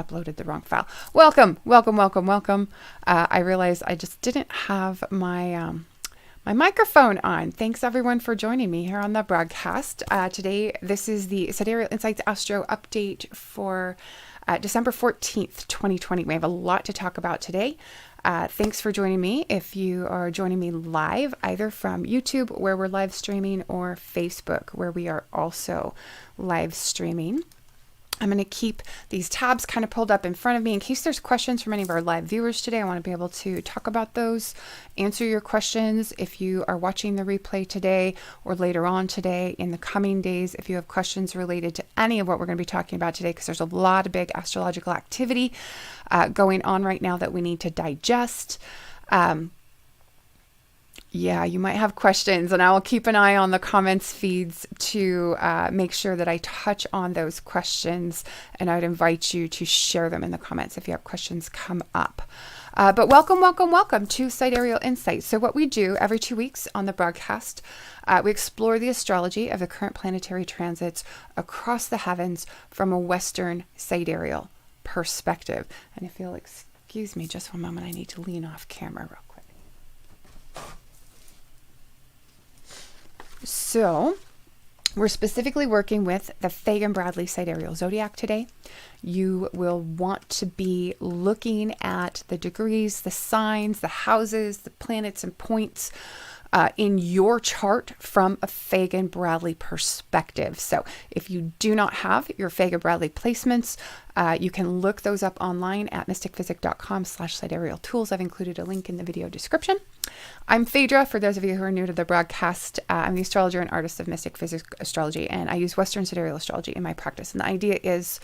uploaded the wrong file. Welcome, welcome, welcome, welcome. I realized I just didn't have my my microphone on. Thanks everyone for joining me here on the broadcast. Today, this is the Sidereal Insights Astro update for December 14th, 2020. We have a lot to talk about today. Thanks for joining me. If you are joining me live, either from YouTube, where we're live streaming, or Facebook, where we are also live streaming. I'm going to keep these tabs kind of pulled up in front of me in case there's questions from any of our live viewers today. I want to be able to talk about those, answer your questions. If you are watching the replay today or later on today, in the coming days, if you have questions related to any of what we're going to be talking about today, because there's a lot of big astrological activity going on right now that we need to digest. Yeah, you might have questions, and I will keep an eye on the comments feeds to make sure that I touch on those questions, and I'd invite you to share them in the comments if you have questions come up. But welcome, welcome, welcome to Sidereal Insights. So what we do every 2 weeks on the broadcast, we explore the astrology of the current planetary transits across the heavens from a Western sidereal perspective. And if you'll excuse me just one moment, I need to lean off camera real quick. So we're specifically working with the Fagan-Bradley Sidereal Zodiac today. You will want to be looking at the degrees, the signs, the houses, the planets and points in your chart from a Fagan-Bradley perspective. So if you do not have your Fagan-Bradley placements, you can look those up online at mystickphysick.com/sidereal tools. I've included a link in the video description. I'm Phaedra, for those of you who are new to the broadcast. I'm the astrologer and artist of Mystick Physick Astrology, and I use Western Sidereal Astrology in my practice. And the idea is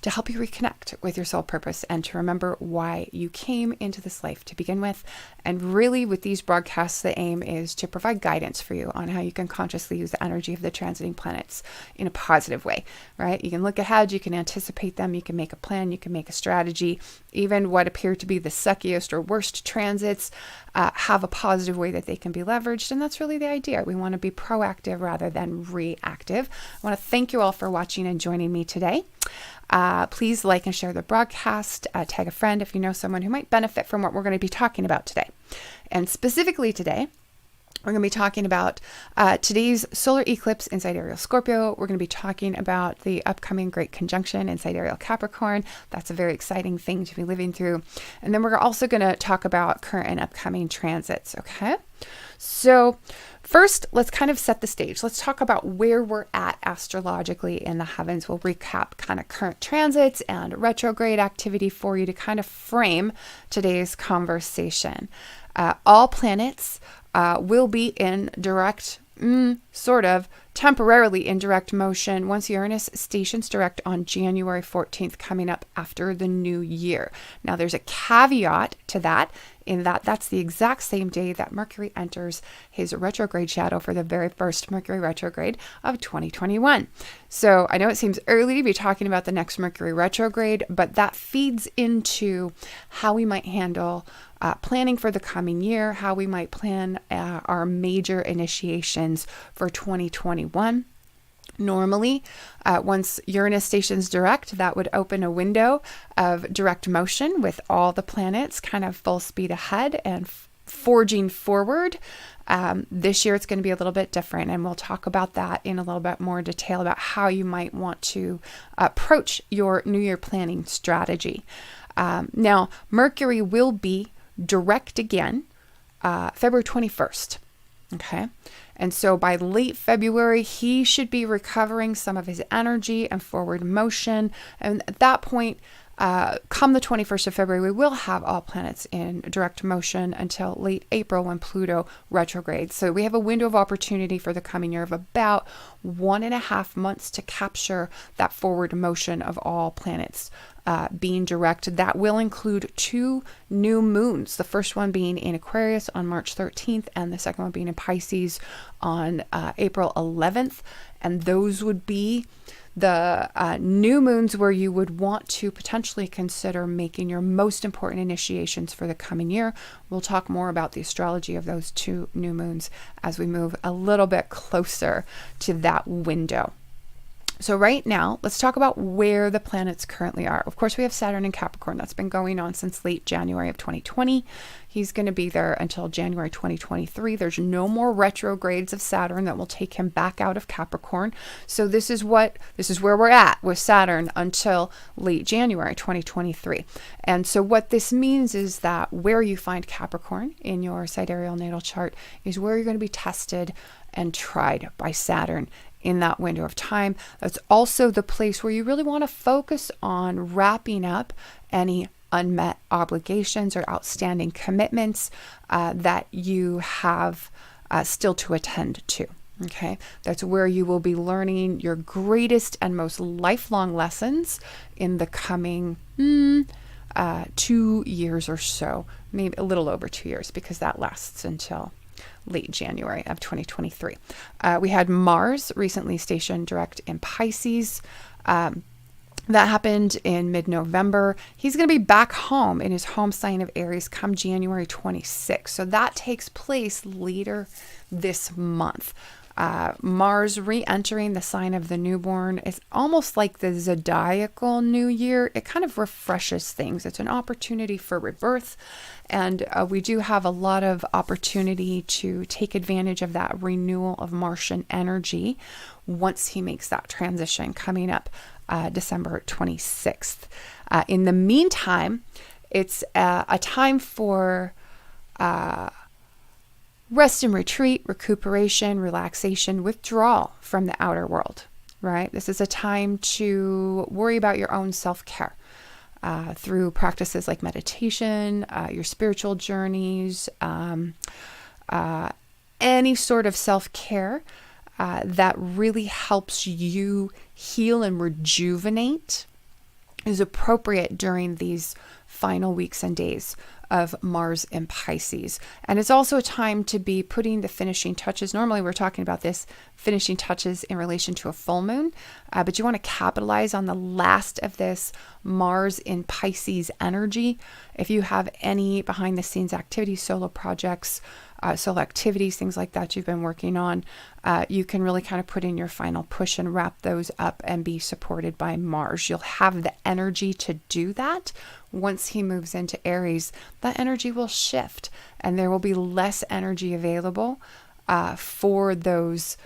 to help you reconnect with your soul purpose and to remember why you came into this life to begin with. And really, with these broadcasts, the aim is to provide guidance for you on how you can consciously use the energy of the transiting planets in a positive way, right? You can look ahead, you can anticipate them, you can make a plan, you can make a strategy. Even what appear to be the suckiest or worst transits have a positive way that they can be leveraged. And that's really the idea. We want to be proactive rather than reactive. I want to thank you all for watching and joining me today. Please like and share the broadcast, tag a friend if you know someone who might benefit from what we're going to be talking about today. And specifically today, we're going to be talking about today's solar eclipse in Sidereal Scorpio. We're going to be talking about the upcoming Great Conjunction in Sidereal Capricorn. That's a very exciting thing to be living through. And then we're also going to talk about current and upcoming transits, okay? So first, let's kind of set the stage. Let's talk about where we're at astrologically in the heavens. We'll recap kind of current transits and retrograde activity for you to kind of frame today's conversation. All planets will be in direct, sort of temporarily in direct motion once Uranus stations direct on January 14th, coming up after the new year. Now, there's a caveat to that, in that that's the exact same day that Mercury enters his retrograde shadow for the very first Mercury retrograde of 2021. So I know it seems early to be talking about the next Mercury retrograde, but that feeds into how we might handle planning for the coming year, how we might plan our major initiations for 2021. Normally, once Uranus stations direct, that would open a window of direct motion with all the planets kind of full speed ahead and forging forward. This year, it's going to be a little bit different, and we'll talk about that in a little bit more detail about how you might want to approach your New Year planning strategy. Now, Mercury will be direct again February 21st. Okay. And so by late February, he should be recovering some of his energy and forward motion. And at that point, come the 21st of February, we will have all planets in direct motion until late April when Pluto retrogrades. So we have a window of opportunity for the coming year of about 1.5 months to capture that forward motion of all planets being direct. That will include 2 new moons, the first one being in Aquarius on March 13th and the second one being in Pisces on April 11th. And those would be the new moons where you would want to potentially consider making your most important initiations for the coming year. We'll talk more about the astrology of those 2 new moons as we move a little bit closer to that window. So right now, let's talk about where the planets currently are. Of course, we have Saturn in Capricorn. That's been going on since late January of 2020. He's going to be there until January 2023. There's no more retrogrades of Saturn that will take him back out of Capricorn. So this is where we're at with Saturn until late January 2023. And so what this means is that where you find Capricorn in your sidereal natal chart is where you're going to be tested and tried by Saturn in that window of time. That's also the place where you really want to focus on wrapping up any unmet obligations or outstanding commitments that you have still to attend to. Okay, that's where you will be learning your greatest and most lifelong lessons in the coming 2 years or so, maybe a little over 2 years, because that lasts until late January of 2023. We had Mars recently stationed direct in Pisces. That happened in mid-November. He's going to be back home in his home sign of Aries come January 26th. So that takes place later this month. Mars re-entering the sign of the newborn is almost like the zodiacal new year. It kind of refreshes things. It's an opportunity for rebirth. And we do have a lot of opportunity to take advantage of that renewal of Martian energy once he makes that transition coming up December 26th. In the meantime, it's a time for rest and retreat, recuperation, relaxation, withdrawal from the outer world, right? This is a time to worry about your own self-care through practices like meditation, your spiritual journeys, any sort of self-care that really helps you heal and rejuvenate is appropriate during these final weeks and days of Mars in Pisces. And it's also a time to be putting the finishing touches. Normally we're talking about this finishing touches in relation to a full moon, but you want to capitalize on the last of this Mars in Pisces energy. If you have any behind the scenes activities, solo projects, solo activities, things like that you've been working on, you can really kind of put in your final push and wrap those up and be supported by Mars. You'll have the energy to do that. Once he moves into Aries, that energy will shift and there will be less energy available for those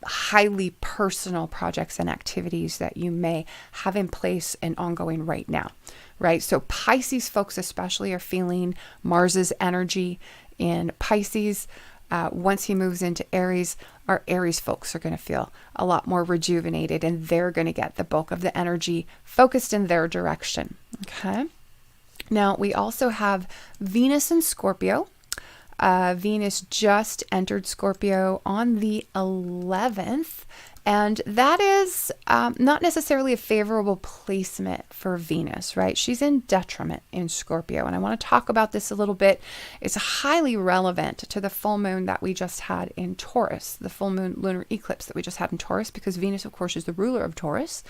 highly personal projects and activities that you may have in place and ongoing right now, right? So Pisces folks especially are feeling Mars's energy in Pisces. Once he moves into Aries, our Aries folks are going to feel a lot more rejuvenated and they're going to get the bulk of the energy focused in their direction. Okay. Now we also have Venus in Scorpio. Venus just entered Scorpio on the 11th, and that is not necessarily a favorable placement for Venus, right? She's in detriment in Scorpio, and I want to talk about this a little bit. It's highly relevant to the full moon that we just had in Taurus, the full moon lunar eclipse that we just had in Taurus, because Venus, of course, is the ruler of Taurus.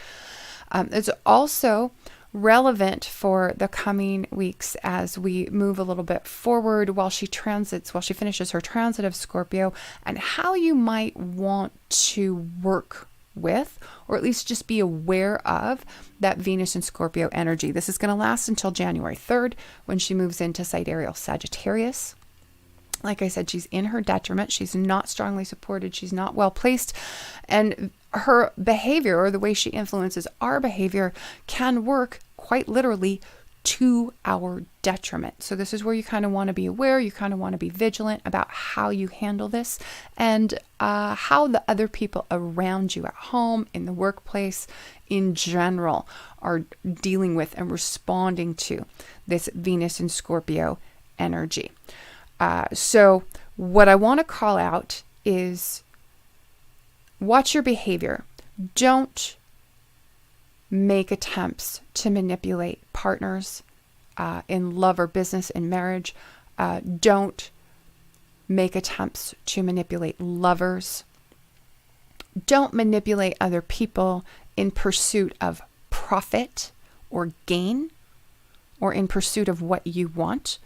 It's also relevant for the coming weeks as we move a little bit forward while she finishes her transit of Scorpio, and how you might want to work with, or at least just be aware of, that Venus and Scorpio energy. This is going to last until January 3rd when she moves into Sidereal Sagittarius. Like I said, she's in her detriment. She's not strongly supported. She's not well placed. And her behavior, or the way she influences our behavior, can work quite literally to our detriment. So this is where you kind of want to be aware. You kind of want to be vigilant about how you handle this and how the other people around you at home, in the workplace, in general, are dealing with and responding to this Venus and Scorpio energy. So what I want to call out is watch your behavior. Don't make attempts to manipulate partners in love or business and marriage. Don't make attempts to manipulate lovers. Don't manipulate other people in pursuit of profit or gain, or in pursuit of what you want.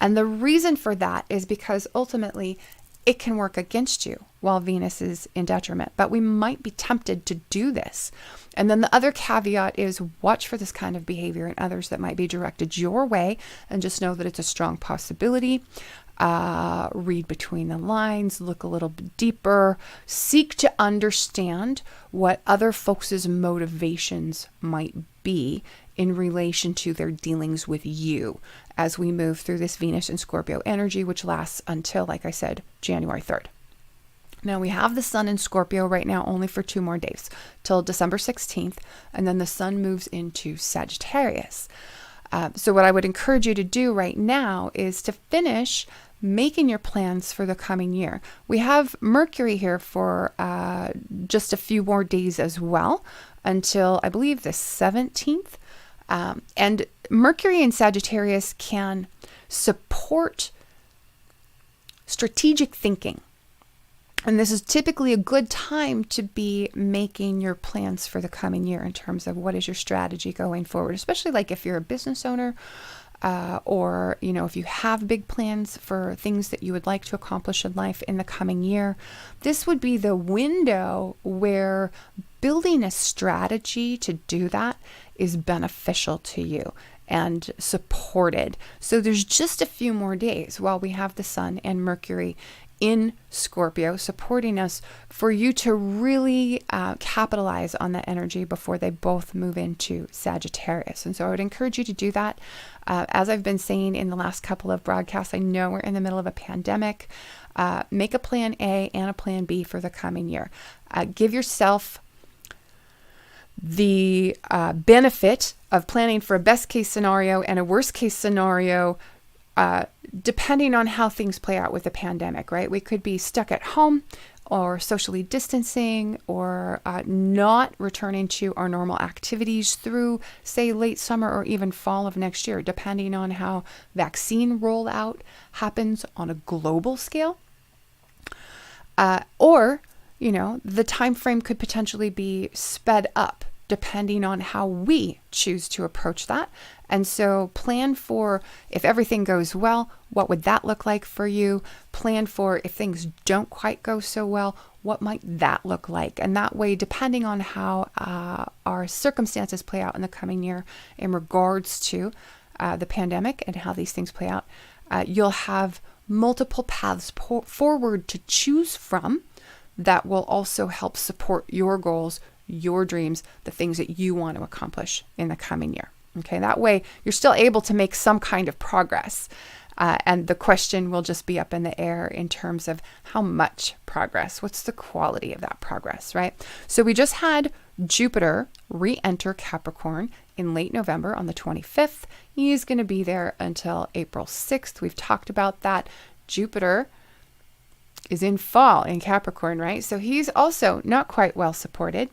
And the reason for that is because ultimately it can work against you, while Venus is in detriment, but we might be tempted to do this. And then the other caveat is watch for this kind of behavior in others that might be directed your way, and just know that it's a strong possibility. Read between the lines, look a little bit deeper, seek to understand what other folks' motivations might be in relation to their dealings with you as we move through this Venus and Scorpio energy, which lasts until, like I said, January 3rd. Now we have the sun in Scorpio right now only for 2 more days till December 16th, and then the sun moves into Sagittarius. So what I would encourage you to do right now is to finish making your plans for the coming year. We have Mercury here for just a few more days as well until I believe the 17th. And Mercury in Sagittarius can support strategic thinking. And this is typically a good time to be making your plans for the coming year in terms of what is your strategy going forward, especially like if you're a business owner or, you know, if you have big plans for things that you would like to accomplish in life in the coming year. This would be the window where building a strategy to do that is beneficial to you and supported. So there's just a few more days while we have the sun and Mercury in Scorpio supporting us for you to really capitalize on that energy before they both move into Sagittarius. And so I would encourage you to do that. As I've been saying in the last couple of broadcasts, I know we're in the middle of a pandemic. Make a plan A and a plan B for the coming year. Give yourself the benefit of planning for a best case scenario and a worst case scenario depending on how things play out with the pandemic, right? We could be stuck at home or socially distancing or not returning to our normal activities through, say, late summer or even fall of next year, depending on how vaccine rollout happens on a global scale. Or, you know, the time frame could potentially be sped up depending on how we choose to approach that. And so plan for if everything goes well, what would that look like for you? Plan for if things don't quite go so well, what might that look like? And that way, depending on how our circumstances play out in the coming year in regards to the pandemic and how these things play out, you'll have multiple paths forward to choose from that will also help support your goals, your dreams, the things that you want to accomplish in the coming year. Okay, that way you're still able to make some kind of progress. And the question will just be up in the air in terms of how much progress, what's the quality of that progress, right? So we just had Jupiter re-enter Capricorn in late November on the 25th. He is going to be there until April 6th. We've talked about that. Jupiter is in fall in Capricorn, right? So he's also not quite well supported.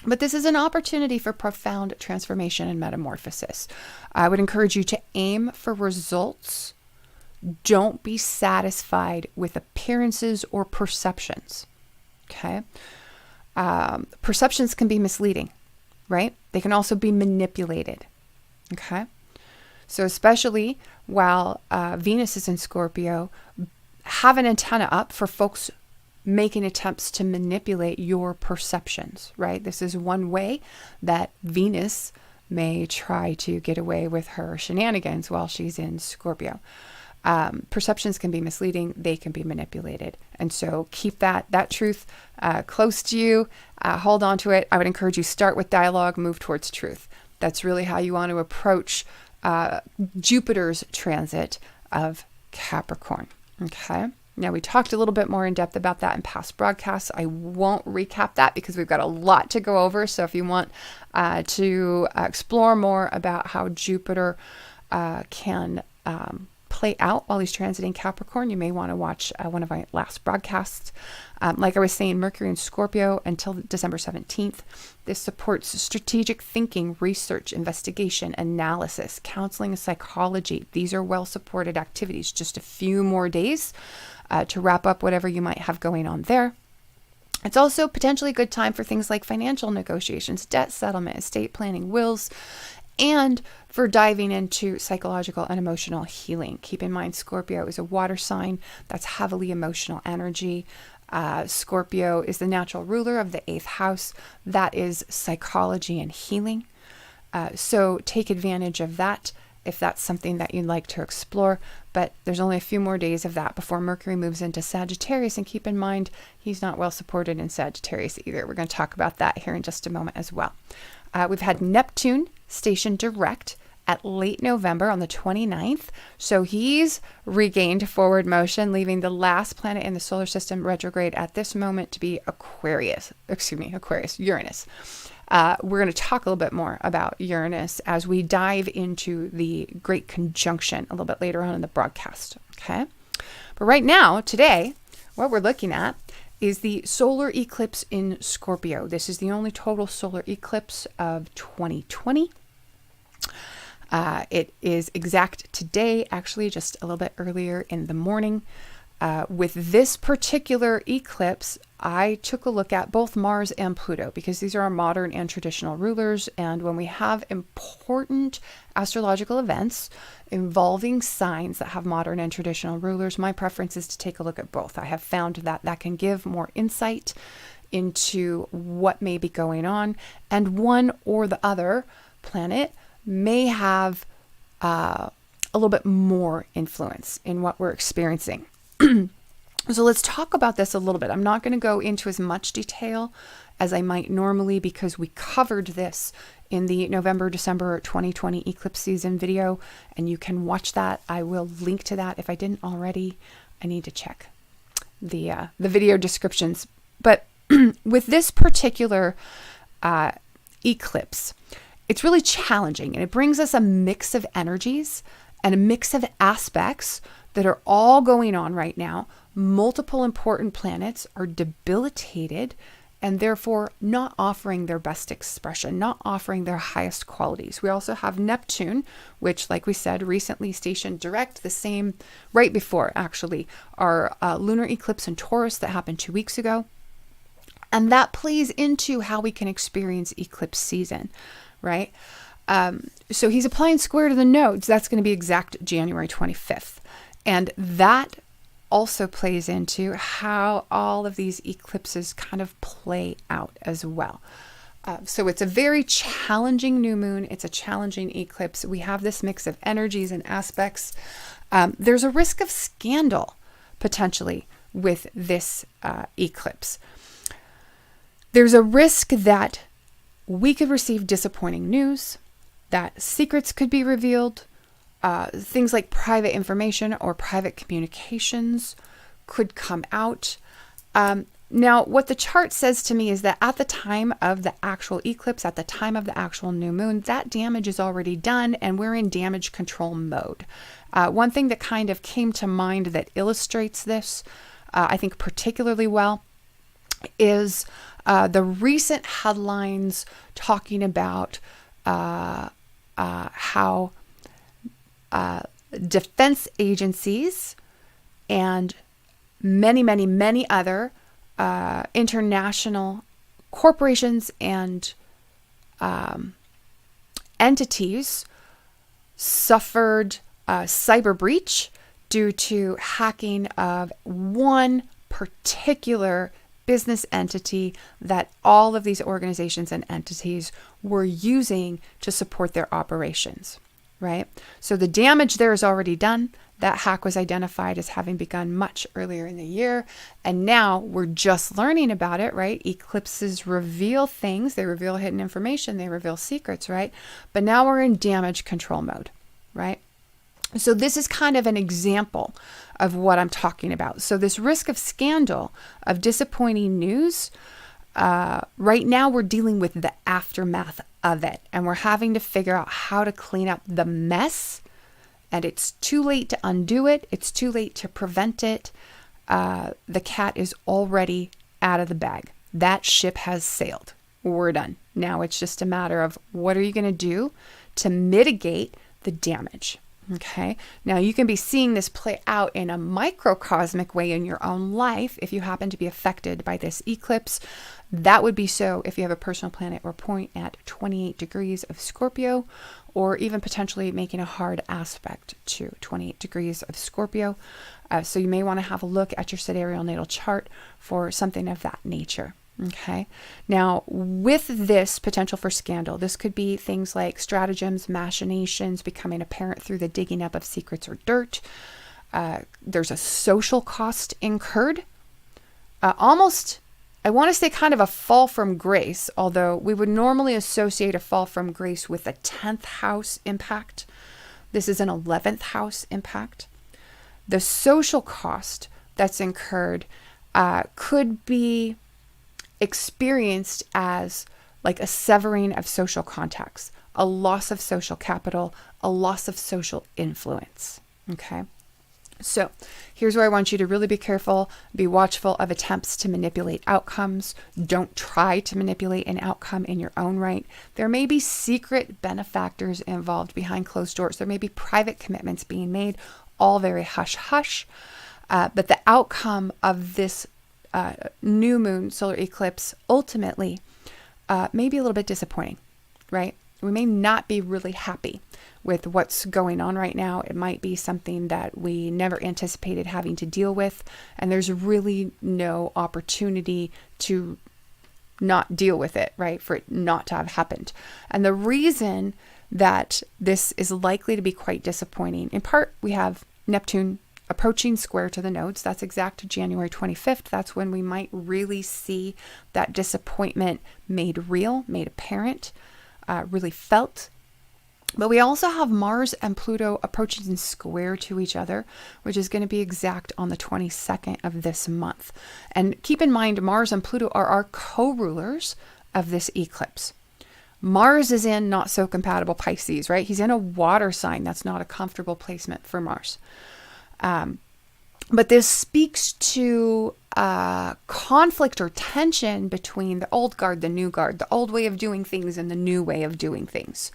But this is an opportunity for profound transformation and metamorphosis. I would encourage you to aim for results. Don't be satisfied with appearances or perceptions. Okay? Perceptions can be misleading, right? They can also be manipulated. Okay? So especially while Venus is in Scorpio, have an antenna up for folks making attempts to manipulate your perceptions, right? This is one way that Venus may try to get away with her shenanigans while she's in Scorpio. Perceptions can be misleading. They can be manipulated. And so keep that truth close to you. Hold on to it. I would encourage you start with dialogue, move towards truth. That's really how you want to approach Jupiter's transit of Capricorn. Okay. Now, we talked a little bit more in depth about that in past broadcasts. I won't recap that because we've got a lot to go over. So if you want to explore more about how Jupiter can play out while he's transiting Capricorn, you may want to watch one of my last broadcasts. Like I was saying, Mercury in Scorpio until December 17th. This supports strategic thinking, research, investigation, analysis, counseling, and psychology. These are well-supported activities. Just a few more days to wrap up whatever you might have going on there. It's also potentially a good time for things like financial negotiations, debt settlement, estate planning, wills, and for diving into psychological and emotional healing. Keep in mind, Scorpio is a water sign. That's heavily emotional energy. Scorpio is the natural ruler of the 8th house. That is psychology and healing. So take advantage of that if that's something that you'd like to explore. But there's only a few more days of that before Mercury moves into Sagittarius. And keep in mind, he's not well supported in Sagittarius either. We're going to talk about that here in just a moment as well. We've had Neptune stationed direct at late November on the 29th. So he's regained forward motion, leaving the last planet in the solar system retrograde at this moment to be Uranus. We're going to talk a little bit more about Uranus as we dive into the Great Conjunction a little bit later on in the broadcast. Okay. But right now, today, what we're looking at is the solar eclipse in Scorpio. This is the only total solar eclipse of 2020. It is exact today, actually, just a little bit earlier in the morning. With this particular eclipse, I took a look at both Mars and Pluto because these are our modern and traditional rulers. And when we have important astrological events involving signs that have modern and traditional rulers, my preference is to take a look at both. I have found that that can give more insight into what may be going on, and one or the other planet may have a little bit more influence in what we're experiencing. So let's talk about this a little bit. I'm not going to go into as much detail as I might normally because we covered this in the November-December 2020 eclipse season video, and you can watch that. I will link to that. If I didn't already, I need to check the video descriptions. But with this particular eclipse, it's really challenging, and it brings us a mix of energies and a mix of aspects that are all going on right now. Multiple important planets are debilitated and therefore not offering their best expression, not offering their highest qualities. We also have Neptune, which, like we said, recently stationed direct, the same right before actually our lunar eclipse in Taurus that happened 2 weeks ago. And that plays into how we can experience eclipse season, right? So he's applying square to the nodes. That's going to be exact January 25th. And that also plays into how all of these eclipses kind of play out as well. So it's a very challenging new moon. It's a challenging eclipse. We have this mix of energies and aspects. There's a risk of scandal potentially with this eclipse. There's a risk that we could receive disappointing news, that secrets could be revealed, things like private information or private communications could come out. Now, what the chart says to me is that at the time of the actual eclipse, at the time of the actual new moon, that damage is already done and we're in damage control mode. One thing that kind of came to mind that illustrates this, I think particularly well, is the recent headlines talking about how defense agencies and many other international corporations and entities suffered cyber breach due to hacking of one particular business entity that all of these organizations and entities were using to support their operations, right? So the damage there is already done. That hack was identified as having begun much earlier in the year. And now we're just learning about it, right? Eclipses reveal things. They reveal hidden information. They reveal secrets, right? But now we're in damage control mode, right? So this is kind of an example of what I'm talking about. So this risk of scandal, of disappointing news, right now we're dealing with the aftermath of it. And we're having to figure out how to clean up the mess. And it's too late to undo it. It's too late to prevent it. The cat is already out of the bag. That ship has sailed. We're done. Now it's just a matter of what are you going to do to mitigate the damage, Okay, now you can be seeing this play out in a microcosmic way in your own life if you happen to be affected by this eclipse. That would be so if you have a personal planet or point at 28 degrees of Scorpio, or even potentially making a hard aspect to 28 degrees of Scorpio. So you may want to have a look at your sidereal natal chart for something of that nature. Okay. Now, with this potential for scandal, this could be things like stratagems, machinations becoming apparent through the digging up of secrets or dirt. There's a social cost incurred. Almost, I want to say kind of a fall from grace, although we would normally associate a fall from grace with a 10th house impact. This is an 11th house impact. The social cost that's incurred could be experienced as like a severing of social contacts, a loss of social capital, a loss of social influence. Okay. So here's where I want you to really be careful, be watchful of attempts to manipulate outcomes. Don't try to manipulate an outcome in your own right. There may be secret benefactors involved behind closed doors. There may be private commitments being made, all very hush hush. But the outcome of this new moon solar eclipse ultimately may be a little bit disappointing, right? We may not be really happy with what's going on right now. It might be something that we never anticipated having to deal with, and there's really no opportunity to not deal with it, right? For it not to have happened. And the reason that this is likely to be quite disappointing, in part, we have Neptune approaching square to the nodes. That's exact January 25th. That's when we might really see that disappointment made real, made apparent, really felt. But we also have Mars and Pluto approaching square to each other, which is going to be exact on the 22nd of this month. And keep in mind, Mars and Pluto are our co-rulers of this eclipse. Mars is in not so compatible Pisces, right? He's in a water sign. That's not a comfortable placement for Mars. But this speaks to conflict or tension between the old guard, the new guard, the old way of doing things and the new way of doing things.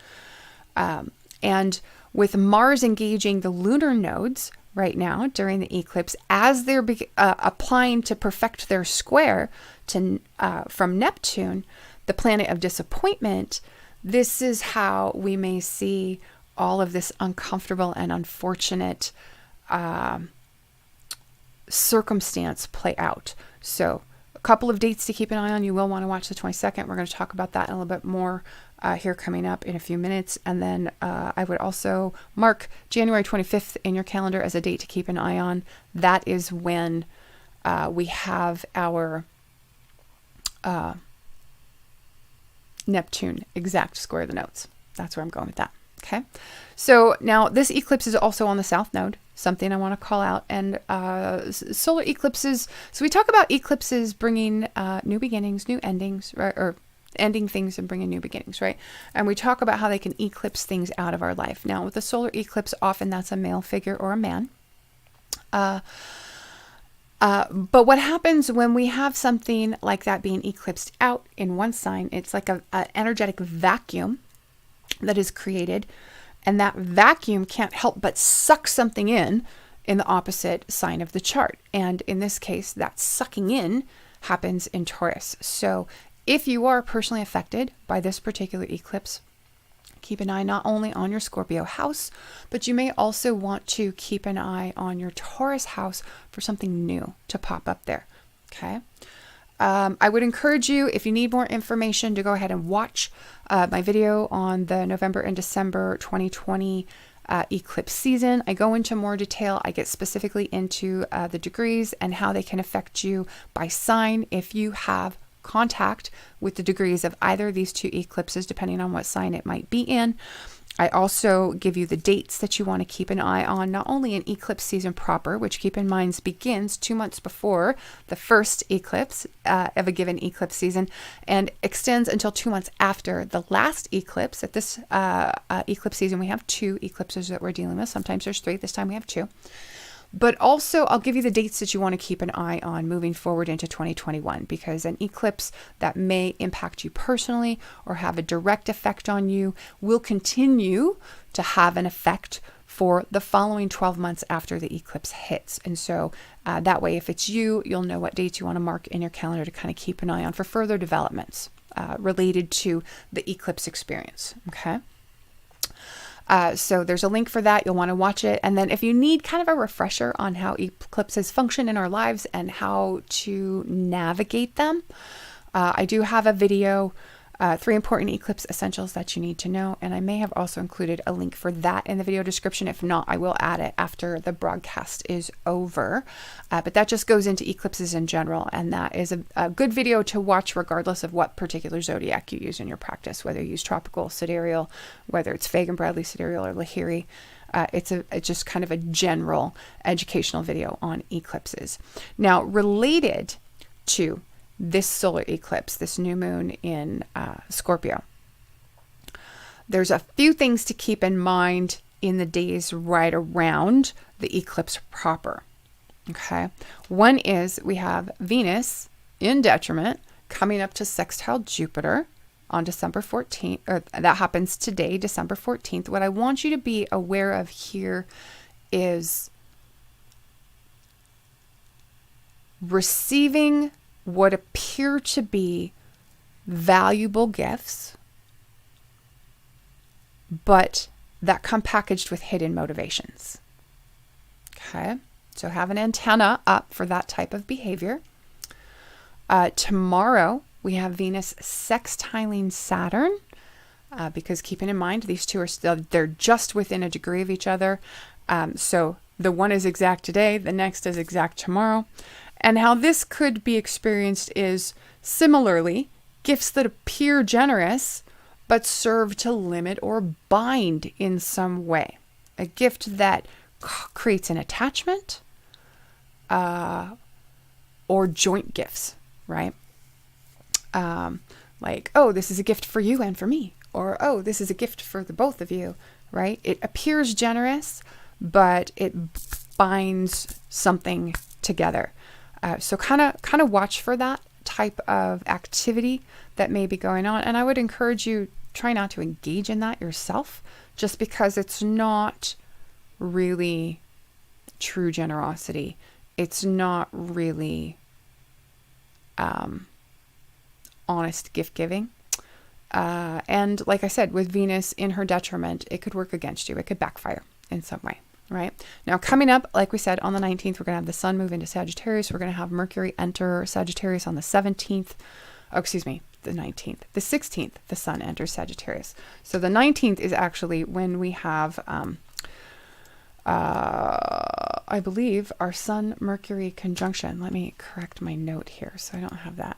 And with Mars engaging the lunar nodes right now during the eclipse, as they're applying to perfect their square to from Neptune, the planet of disappointment, this is how we may see all of this uncomfortable and unfortunate circumstance play out. So a couple of dates to keep an eye on. You will want to watch the 22nd. We're going to talk about that a little bit more here coming up in a few minutes. And then I would also mark January 25th in your calendar as a date to keep an eye on. That is when we have our Neptune exact square the nodes. That's where I'm going with that. Okay. So now this eclipse is also on the south node, something I want to call out. And solar eclipses, so we talk about eclipses bringing new beginnings, new endings, right? Or ending things and bringing new beginnings, right? And we talk about how they can eclipse things out of our life. Now with the solar eclipse, often that's a male figure or a man. But what happens when we have something like that being eclipsed out in one sign, it's like an energetic vacuum that is created, and that vacuum can't help but suck something in the opposite sign of the chart. And in this case, that sucking in happens in Taurus. So if you are personally affected by this particular eclipse, keep an eye not only on your Scorpio house, but you may also want to keep an eye on your Taurus house for something new to pop up there. Okay. I would encourage you, if you need more information, to go ahead and watch my video on the November and December 2020 eclipse season. I go into more detail. I get specifically into the degrees and how they can affect you by sign if you have contact with the degrees of either of these two eclipses, depending on what sign it might be in. I also give you the dates that you want to keep an eye on, not only in eclipse season proper, which keep in mind begins 2 months before the first eclipse of a given eclipse season and extends until 2 months after the last eclipse. At this eclipse season, we have 2 eclipses that we're dealing with. Sometimes there's 3. This time we have 2. But also, I'll give you the dates that you want to keep an eye on moving forward into 2021, because an eclipse that may impact you personally or have a direct effect on you will continue to have an effect for the following 12 months after the eclipse hits. And so that way, if it's you, you'll know what dates you want to mark in your calendar to kind of keep an eye on for further developments related to the eclipse experience. Okay. So there's a link for that. You'll want to watch it. And then if you need kind of a refresher on how eclipses function in our lives and how to navigate them, I do have a video, 3 important eclipse essentials that you need to know. And I may have also included a link for that in the video description. If not, I will add it after the broadcast is over. But that just goes into eclipses in general. And that is a good video to watch regardless of what particular zodiac you use in your practice, whether you use tropical, sidereal, whether it's Fagan Bradley sidereal or Lahiri. It's just kind of a general educational video on eclipses. Now, related to this solar eclipse, this new moon in Scorpio, there's a few things to keep in mind in the days right around the eclipse proper. Okay. One is we have Venus in detriment coming up to sextile Jupiter on December 14th, or that happens today, December 14th. What I want you to be aware of here is receiving what appear to be valuable gifts, but that come packaged with hidden motivations. Okay, so have an antenna up for that type of behavior. Tomorrow, we have Venus sextiling Saturn, because keeping in mind, these two are still, they're just within a degree of each other. So the one is exact today, the next is exact tomorrow. And how this could be experienced is similarly gifts that appear generous, but serve to limit or bind in some way. A gift that creates an attachment, or joint gifts, right? Like, oh, this is a gift for you and for me, or, oh, this is a gift for the both of you, right? It appears generous, but it binds something together. So kind of watch for that type of activity that may be going on. And I would encourage you, try not to engage in that yourself, just because it's not really true generosity. It's not really honest gift giving. And like I said, with Venus in her detriment, it could work against you. It could backfire in some way. Right now, coming up, like we said, on the 19th, we're going to have the sun move into Sagittarius. We're going to have Mercury enter Sagittarius on the 17th. Oh, excuse me, the 19th. The 16th, the sun enters Sagittarius. So the 19th is actually when we have, I believe, our sun Mercury conjunction. Let me correct my note here, so I don't have that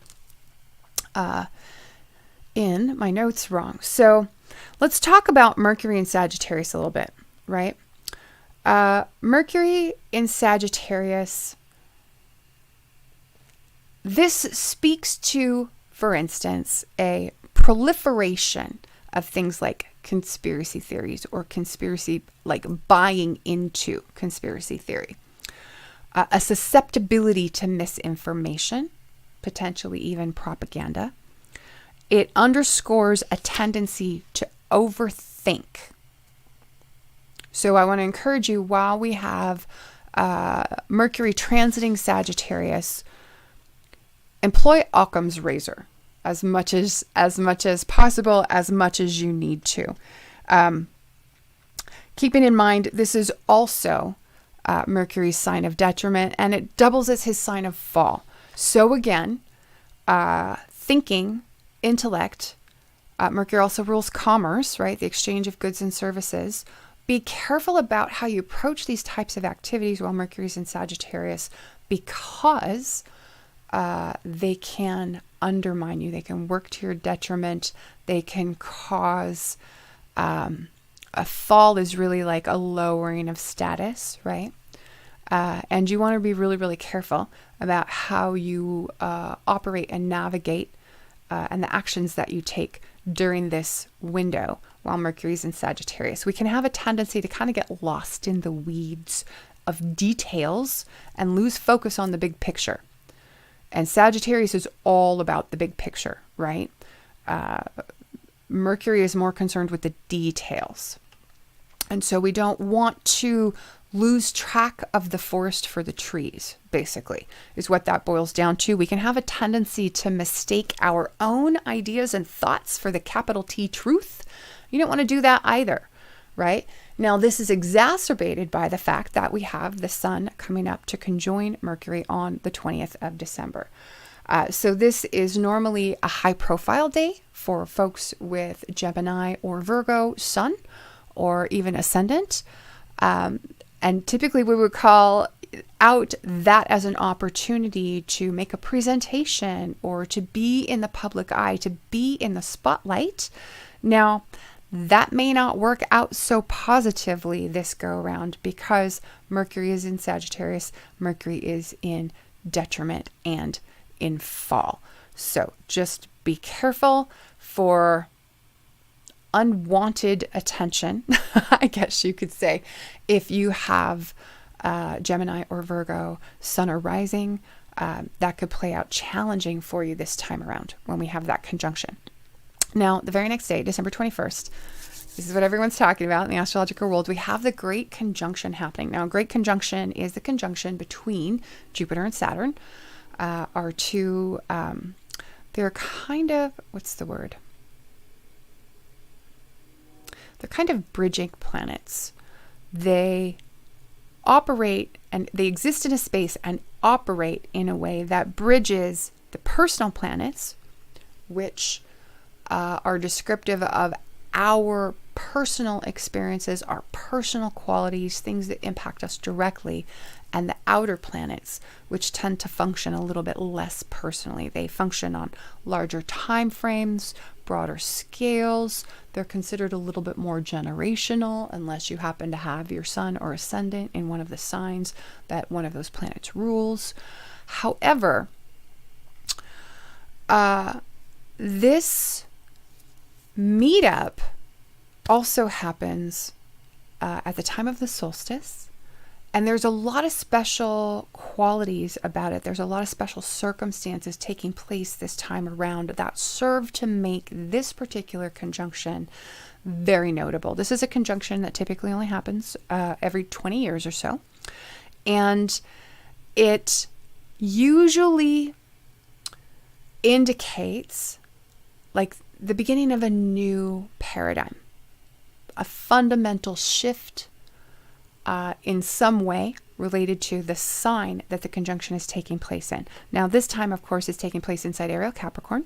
in my notes wrong. So let's talk about Mercury and Sagittarius a little bit, right? Mercury in Sagittarius, this speaks to, for instance, a proliferation of things like conspiracy theories or conspiracy, like buying into conspiracy theory, a susceptibility to misinformation, potentially even propaganda. It underscores a tendency to overthink. So I want to encourage you, while we have Mercury transiting Sagittarius, employ Occam's razor as much as possible, as much as you need to. Keeping in mind, this is also Mercury's sign of detriment, and it doubles as his sign of fall. So again, thinking, intellect, Mercury also rules commerce, right? The exchange of goods and services. Be careful about how you approach these types of activities while Mercury's in Sagittarius, because they can undermine you. They can work to your detriment. They can cause a fall is really like a lowering of status, right? And you want to be really, really careful about how you operate and navigate and the actions that you take during this window while Mercury's in Sagittarius. We can have a tendency to kind of get lost in the weeds of details and lose focus on the big picture. And Sagittarius is all about the big picture, right? Mercury is more concerned with the details. And so we don't want to lose track of the forest for the trees, basically, is what that boils down to. We can have a tendency to mistake our own ideas and thoughts for the capital T truth. You don't want to do that either, right? Now, this is exacerbated by the fact that we have the sun coming up to conjoin Mercury on the 20th of December. So this is normally a high profile day for folks with Gemini or Virgo sun or even ascendant. And typically we would call out that as an opportunity to make a presentation or to be in the public eye, to be in the spotlight. Now, that may not work out so positively this go around because Mercury is in Sagittarius, Mercury is in detriment and in fall. So just be careful for unwanted attention, I guess you could say, if you have Gemini or Virgo sun or rising, that could play out challenging for you this time around when we have that conjunction. Now, the very next day, December 21st, this is what everyone's talking about in the astrological world. We have the Great Conjunction happening. Now, Great Conjunction is the conjunction between Jupiter and Saturn, are two, they're kind of, what's the word? They're kind of bridging planets. They operate and they exist in a space and operate in a way that bridges the personal planets, which are descriptive of our personal experiences, our personal qualities, things that impact us directly, and the outer planets, which tend to function a little bit less personally. They function on larger time frames, broader scales. They're considered a little bit more generational unless you happen to have your sun or ascendant in one of the signs that one of those planets rules. However, this meetup also happens at the time of the solstice, and there's a lot of special qualities about it. There's a lot of special circumstances taking place this time around that serve to make this particular conjunction very notable. This is a conjunction that typically only happens every 20 years or so, and it usually indicates like the beginning of a new paradigm, a fundamental shift in some way related to the sign that the conjunction is taking place in. Now, this time, of course, is taking place in Sidereal Capricorn.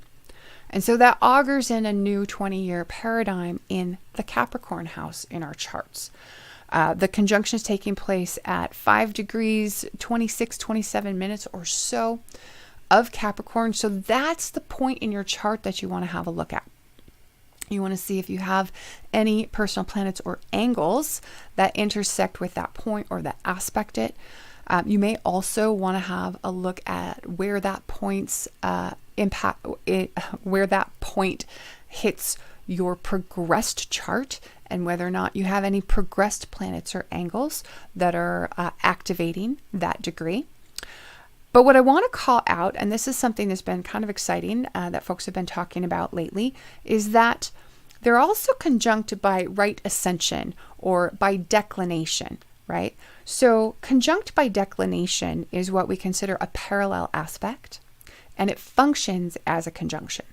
And so that augurs in a new 20-year paradigm in the Capricorn house in our charts. The conjunction is taking place at 5 degrees, 26, 27 minutes or so of Capricorn. So that's the point in your chart that you want to have a look at. You want to see if you have any personal planets or angles that intersect with that point or that aspect it. You may also want to have a look at where that point's impact, where that point hits your progressed chart, and whether or not you have any progressed planets or angles that are activating that degree. But what I want to call out, and this is something that's been kind of exciting that folks have been talking about lately, is that they're also conjunct by right ascension or by declination, right? So conjunct by declination is what we consider a parallel aspect, and it functions as a conjunction.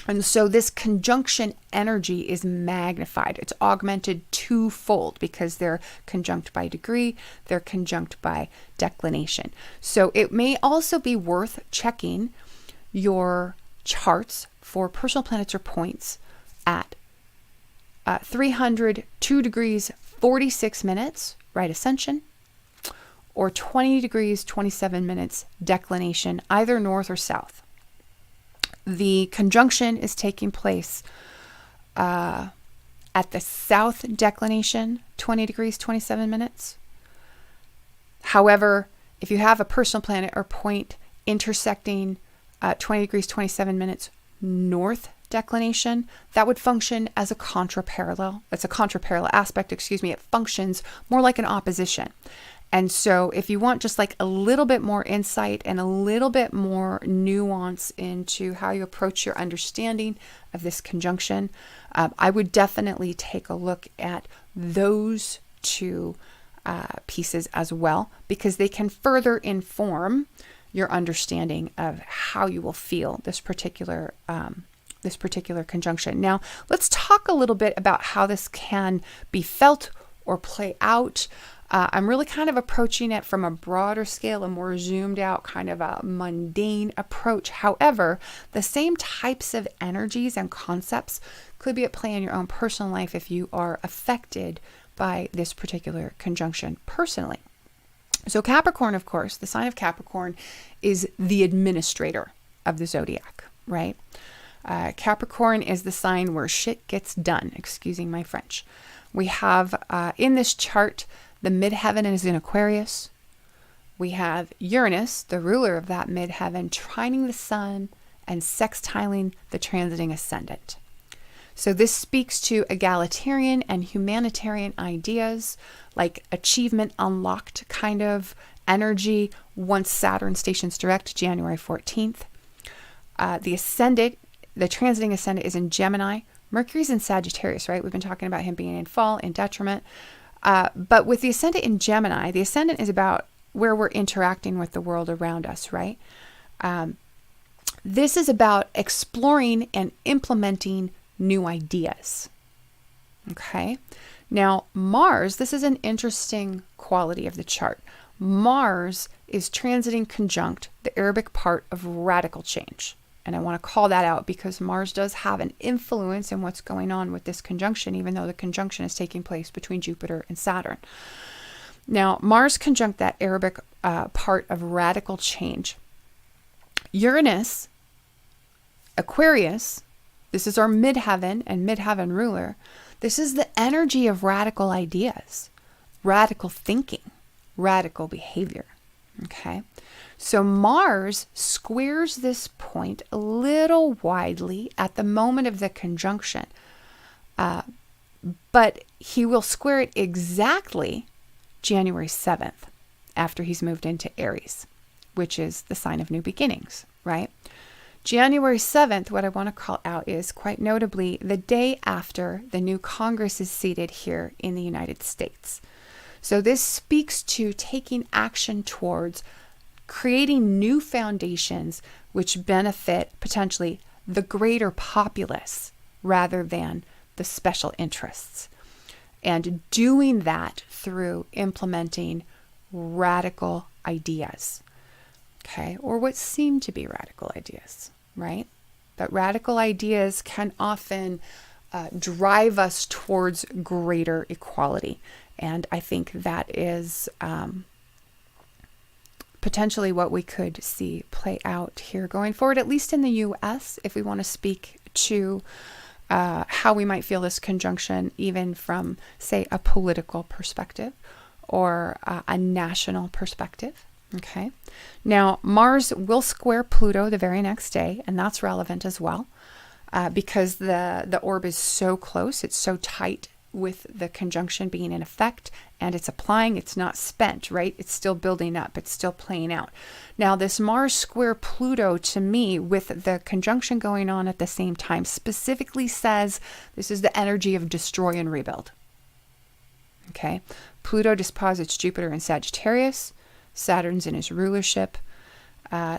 And so this conjunction energy is magnified. It's augmented twofold because they're conjunct by degree, they're conjunct by declination. So it may also be worth checking your charts for personal planets or points at 302 degrees, 46 minutes, right ascension, or 20 degrees, 27 minutes, declination, either north or south. The conjunction is taking place at the south declination, 20 degrees, 27 minutes. However, if you have a personal planet or point intersecting 20 degrees, 27 minutes north declination, that would function as a contraparallel. That's a contraparallel aspect, It functions more like an opposition. And so if you want just like a little bit more insight and a little bit more nuance into how you approach your understanding of this conjunction, I would definitely take a look at those two pieces as well, because they can further inform your understanding of how you will feel this particular conjunction. Now, let's talk a little bit about how this can be felt or play out. I'm really kind of approaching it from a broader scale, a more zoomed out kind of a mundane approach. However, the same types of energies and concepts could be at play in your own personal life if you are affected by this particular conjunction personally. So Capricorn, of course, the sign of Capricorn is the administrator of the zodiac, right? Capricorn is the sign where shit gets done, excusing my French. We have in this chart, the midheaven is in Aquarius. We have Uranus, the ruler of that midheaven, trining the sun and sextiling the transiting ascendant. So this speaks to egalitarian and humanitarian ideas, like achievement unlocked kind of energy once Saturn stations direct January 14th. The transiting ascendant is in Gemini. Mercury's in Sagittarius, right? We've been talking about him being in fall, in detriment. But with the ascendant in Gemini, the ascendant is about where we're interacting with the world around us, right? This is about exploring and implementing new ideas. Okay. Now, Mars, this is an interesting quality of the chart. Mars is transiting conjunct the Arabic part of radical change. And I want to call that out because Mars does have an influence in what's going on with this conjunction, even though the conjunction is taking place between Jupiter and Saturn. Now, Mars conjunct that Arabic part of radical change. Uranus, Aquarius, this is our midheaven and midheaven ruler. This is the energy of radical ideas, radical thinking, radical behavior. Okay. So Mars squares this point a little widely at the moment of the conjunction, but he will square it exactly January 7th after he's moved into Aries, which is the sign of new beginnings, right? January 7th, what I want to call out is quite notably the day after the new Congress is seated here in the United States. So this speaks to taking action towards creating new foundations which benefit potentially the greater populace rather than the special interests. And doing that through implementing radical ideas, okay, or what seem to be radical ideas, right? But radical ideas can often drive us towards greater equality. And I think that is potentially what we could see play out here going forward, at least in the US, if we want to speak to how we might feel this conjunction, even from, say, a political perspective or a national perspective. Okay. Now, Mars will square Pluto the very next day, and that's relevant as well because the orb is so close, it's so tight with the conjunction being in effect, and it's applying, it's not spent, right? It's still building up, it's still playing out. Now, this Mars square Pluto, to me, with the conjunction going on at the same time, specifically says this is the energy of destroy and rebuild. Okay. Pluto disposits Jupiter in Sagittarius, Saturn's in his rulership.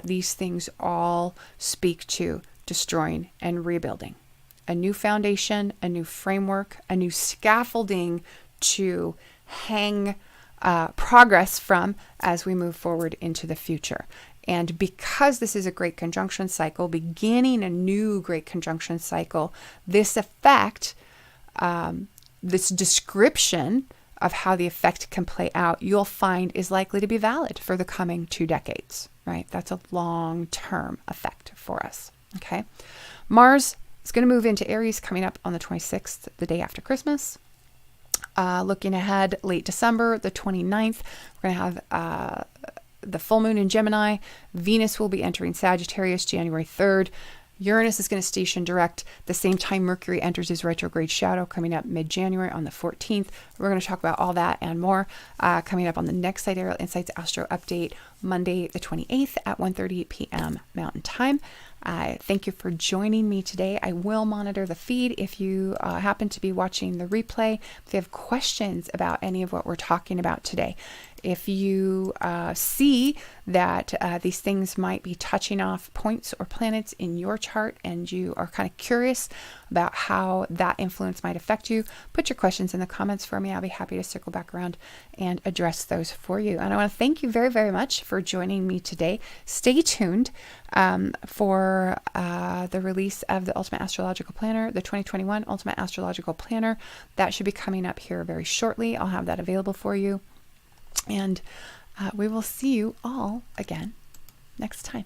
These things all speak to destroying and rebuilding. A new foundation, a new framework, a new scaffolding to hang progress from as we move forward into the future. And because this is a great conjunction cycle, beginning a new great conjunction cycle, this effect, this description of how the effect can play out, you'll find is likely to be valid for the coming 2 decades, right? That's a long-term effect for us, okay? Mars is going to move into Aries coming up on the 26th, the day after Christmas. Looking ahead, late December, the 29th, we're going to have the full moon in Gemini. Venus will be entering Sagittarius January 3rd. Uranus is going to station direct the same time Mercury enters his retrograde shadow coming up mid-January on the 14th. We're going to talk about all that and more coming up on the next Sidereal Insights Astro update, Monday the 28th at 1:30 p.m. Mountain Time. Thank you for joining me today. I will monitor the feed if you happen to be watching the replay. If you have questions about any of what we're talking about today, if you see that these things might be touching off points or planets in your chart and you are kind of curious about how that influence might affect you, put your questions in the comments for me. I'll be happy to circle back around and address those for you. And I want to thank you very, very much for joining me today. Stay tuned for the release of the Ultimate Astrological Planner, the 2021 Ultimate Astrological Planner. That should be coming up here very shortly. I'll have that available for you. And we will see you all again next time.